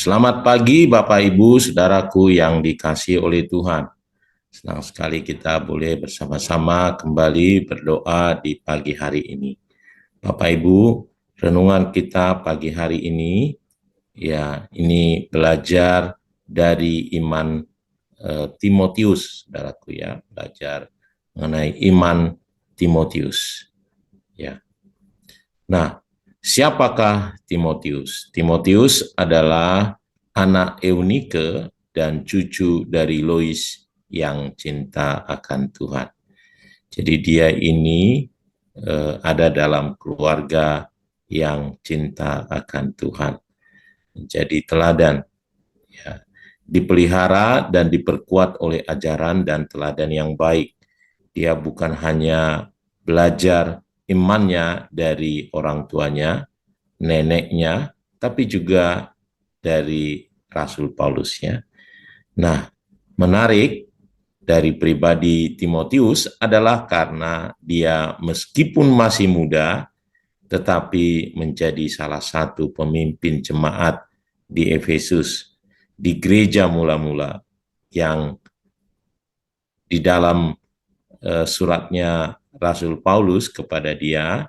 Selamat pagi Bapak Ibu, Saudaraku yang dikasihi oleh Tuhan. Senang sekali kita boleh bersama-sama kembali berdoa di pagi hari ini. Bapak Ibu, renungan kita pagi hari ini, ini belajar dari iman Timotius, saudaraku ya, belajar mengenai iman Timotius. Ya. Nah, siapakah Timotius? Timotius adalah anak Eunike dan cucu dari Lois yang cinta akan Tuhan. Jadi dia ini ada dalam keluarga yang cinta akan Tuhan. Menjadi teladan. Ya. Dipelihara dan diperkuat oleh ajaran dan teladan yang baik. Dia bukan hanya belajar imannya dari orang tuanya, neneknya, tapi juga dari Rasul Paulusnya. Nah, menarik dari pribadi Timotius adalah karena dia meskipun masih muda, tetapi menjadi salah satu pemimpin jemaat di Efesus, di gereja mula-mula yang di dalam suratnya Rasul Paulus kepada dia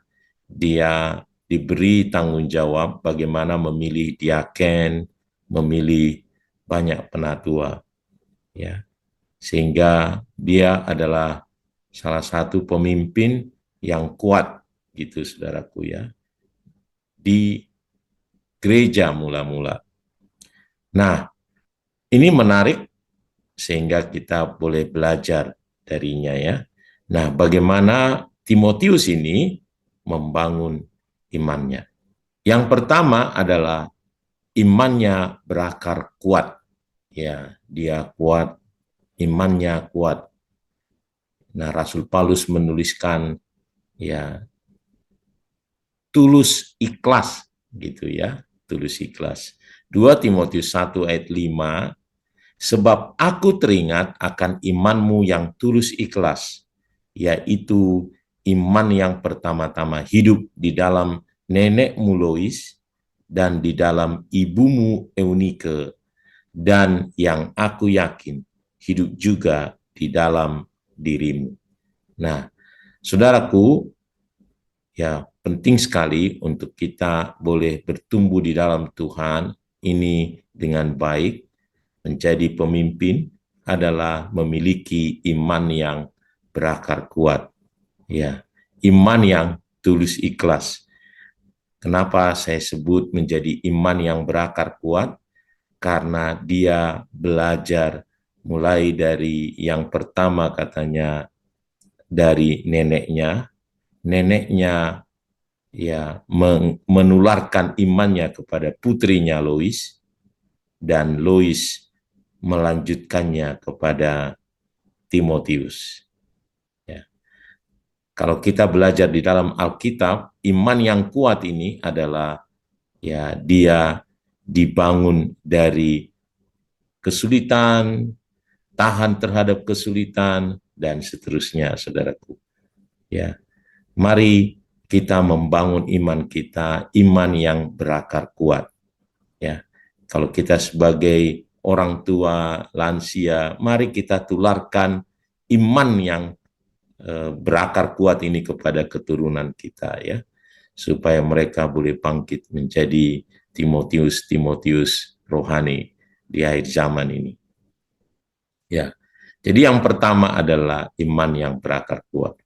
diberi tanggung jawab bagaimana memilih diaken, memilih banyak penatua, ya, sehingga dia adalah salah satu pemimpin yang kuat, gitu saudaraku ya, di gereja mula-mula. Nah, ini menarik sehingga kita boleh belajar darinya ya. Nah, bagaimana Timotius ini membangun imannya. Yang pertama adalah imannya berakar kuat. Ya, dia kuat, imannya kuat. Nah, Rasul Paulus menuliskan ya tulus ikhlas gitu ya, tulus ikhlas. 2 Timotius 1 ayat 5, sebab aku teringat akan imanmu yang tulus ikhlas, yaitu iman yang pertama-tama hidup di dalam nenekmu Lois dan di dalam ibumu Eunike, dan yang aku yakin hidup juga di dalam dirimu. Nah, saudaraku, ya penting sekali untuk kita boleh bertumbuh di dalam Tuhan ini dengan baik. Menjadi pemimpin adalah memiliki iman yang berakar kuat, ya, iman yang tulus ikhlas. Kenapa saya sebut menjadi iman yang berakar kuat? Karena dia belajar mulai dari yang pertama katanya dari neneknya ya menularkan imannya kepada putrinya Lois, dan Lois melanjutkannya kepada Timotius. Ya. Kalau kita belajar di dalam Alkitab, iman yang kuat ini adalah ya dia dibangun dari kesulitan, tahan terhadap kesulitan, dan seterusnya, saudaraku. Ya, mari kita membangun iman kita, iman yang berakar kuat. Ya, kalau kita sebagai orang tua, lansia, mari kita tularkan iman yang berakar kuat ini kepada keturunan kita ya, supaya mereka boleh bangkit menjadi Timotius rohani di akhir zaman ini. Ya, jadi yang pertama adalah iman yang berakar kuat.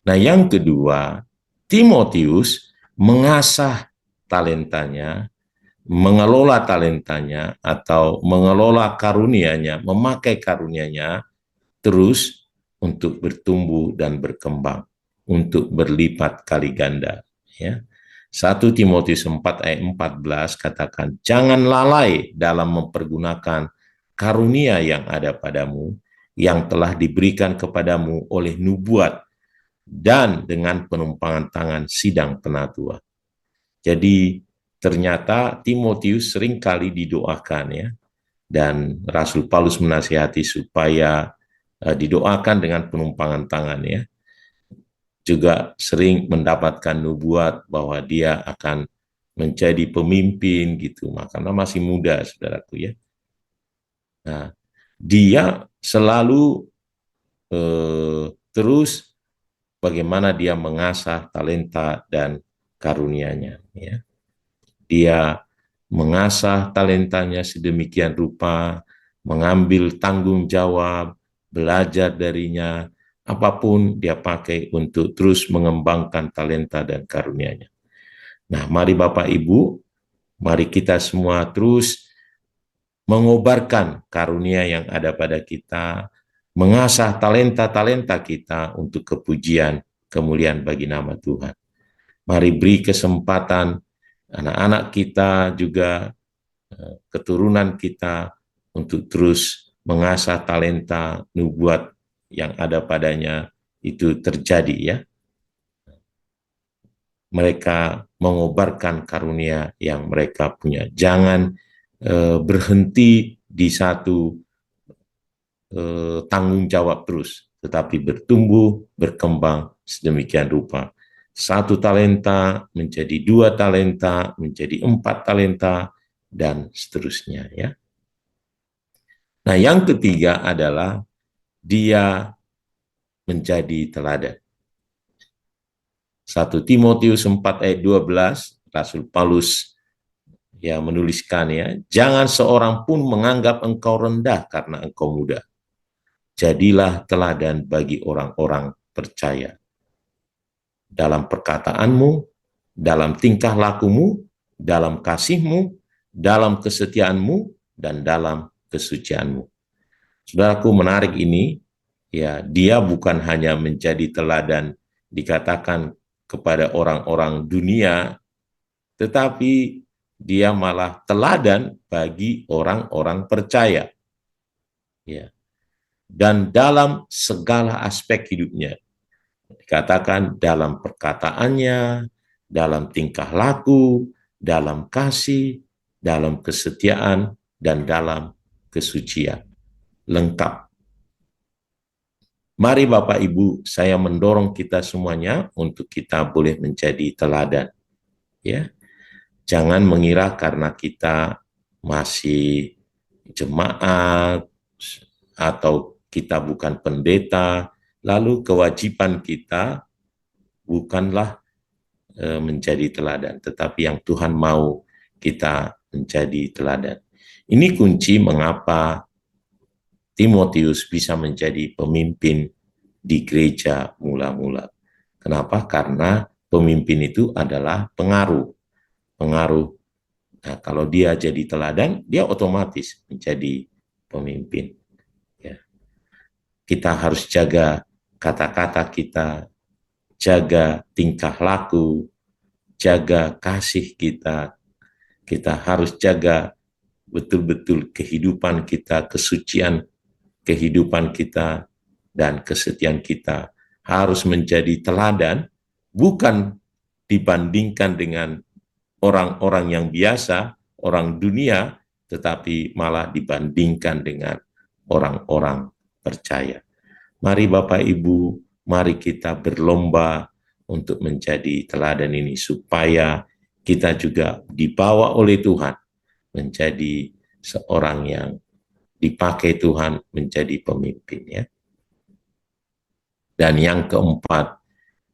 Nah, yang kedua, Timotius mengasah talentanya, mengelola talentanya atau mengelola karunianya, memakai karunianya terus untuk bertumbuh dan berkembang, untuk berlipat kali ganda. Ya. 1 Timotius 4 ayat 14 katakan, jangan lalai dalam mempergunakan karunia yang ada padamu, yang telah diberikan kepadamu oleh nubuat dan dengan penumpangan tangan sidang penatua. Jadi ternyata Timotius seringkali didoakan ya, dan Rasul Paulus menasihati supaya didoakan dengan penumpangan tangan ya. Juga sering mendapatkan nubuat bahwa dia akan menjadi pemimpin gitu, karena masih muda, saudaraku ya. Nah, dia selalu terus bagaimana dia mengasah talenta dan karunia-Nya ya. Dia mengasah talentanya sedemikian rupa, mengambil tanggung jawab, belajar darinya, apapun dia pakai untuk terus mengembangkan talenta dan karunia-Nya. Nah, mari Bapak Ibu, mari kita semua terus mengobarkan karunia yang ada pada kita, mengasah talenta-talenta kita untuk kepujian, kemuliaan bagi nama Tuhan. Mari beri kesempatan anak-anak kita juga, keturunan kita, untuk terus mengasah talenta nubuat yang ada padanya itu terjadi ya. Mereka mengobarkan karunia yang mereka punya. Jangan berhenti di satu tanggung jawab terus, tetapi bertumbuh, berkembang sedemikian rupa. Satu talenta menjadi 2 talenta, menjadi 4 talenta, dan seterusnya ya. Nah, yang ketiga adalah dia menjadi teladan. 1 Timotius 4 ayat 12, Rasul Paulus ya menuliskan ya, jangan seorang pun menganggap engkau rendah karena engkau muda. Jadilah teladan bagi orang-orang percaya. Dalam perkataanmu, dalam tingkah lakumu, dalam kasihmu, dalam kesetiaanmu, dan dalam kesucianmu. Saudaraku, menarik ini, ya, dia bukan hanya menjadi teladan dikatakan kepada orang-orang dunia, tetapi dia malah teladan bagi orang-orang percaya. Ya. Dan dalam segala aspek hidupnya, dikatakan dalam perkataannya, dalam tingkah laku, dalam kasih, dalam kesetiaan, dan dalam kesucian. Lengkap. Mari Bapak Ibu, saya mendorong kita semuanya untuk kita boleh menjadi teladan. Ya, jangan mengira karena kita masih jemaat atau kita bukan pendeta, lalu kewajiban kita bukanlah menjadi teladan, tetapi yang Tuhan mau kita menjadi teladan. Ini kunci mengapa Timotius bisa menjadi pemimpin di gereja mula-mula. Kenapa? Karena pemimpin itu adalah pengaruh. Pengaruh. Nah, kalau dia jadi teladan, dia otomatis menjadi pemimpin. Ya. Kita harus jaga kata-kata kita, jaga tingkah laku, jaga kasih kita. Kita harus jaga betul-betul kehidupan kita, kesucian kehidupan kita, dan kesetiaan kita harus menjadi teladan, bukan dibandingkan dengan orang-orang yang biasa, orang dunia, tetapi malah dibandingkan dengan orang-orang percaya. Mari Bapak Ibu, mari kita berlomba untuk menjadi teladan ini, supaya kita juga dibawa oleh Tuhan menjadi seorang yang dipakai Tuhan menjadi pemimpin ya. Dan yang keempat,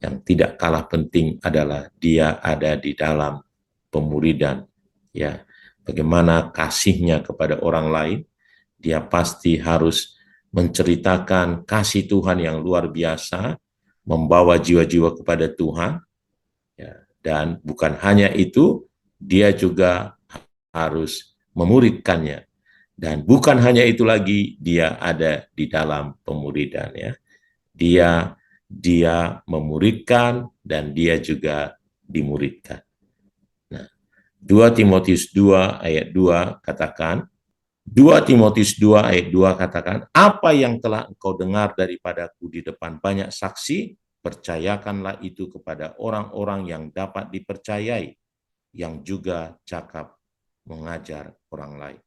yang tidak kalah penting adalah dia ada di dalam pemuridan ya. Bagaimana kasihnya kepada orang lain, dia pasti harus menceritakan kasih Tuhan yang luar biasa, membawa jiwa-jiwa kepada Tuhan ya. Dan bukan hanya itu, dia juga harus memuridkannya. Dan bukan hanya itu lagi, dia ada di dalam pemuridan ya. Dia memuridkan dan dia juga dimuridkan. Nah, 2 Timotius 2 ayat 2 katakan, 2 Timotius 2 ayat 2 katakan, apa yang telah engkau dengar daripadaku di depan banyak saksi, percayakanlah itu kepada orang-orang yang dapat dipercayai, yang juga cakap mengajar orang lain.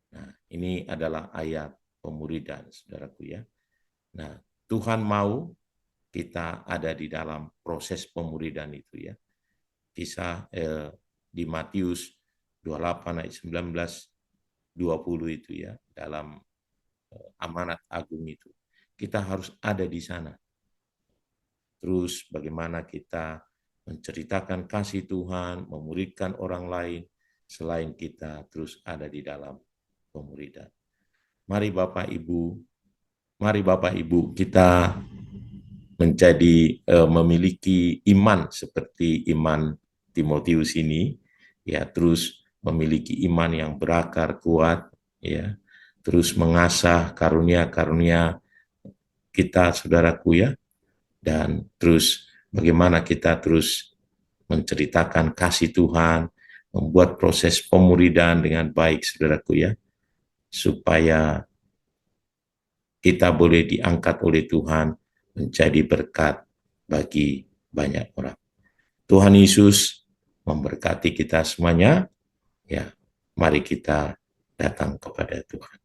Nah, ini adalah ayat pemuridan, saudaraku ya. Nah, Tuhan mau kita ada di dalam proses pemuridan itu ya. Kisah di Matius 28 ayat 19, 20 itu ya, dalam amanat agung itu. Kita harus ada di sana. Terus bagaimana kita menceritakan kasih Tuhan, memuridkan orang lain, selain kita terus ada di dalam pemuridan. Mari Bapak Ibu kita menjadi memiliki iman seperti iman Timotius ini, ya, terus memiliki iman yang berakar kuat, ya, terus mengasah karunia-karunia kita, saudaraku ya, dan terus bagaimana kita terus menceritakan kasih Tuhan, membuat proses pemuridan dengan baik, saudaraku ya, supaya kita boleh diangkat oleh Tuhan menjadi berkat bagi banyak orang. Tuhan Yesus memberkati kita semuanya. Ya, mari kita datang kepada Tuhan.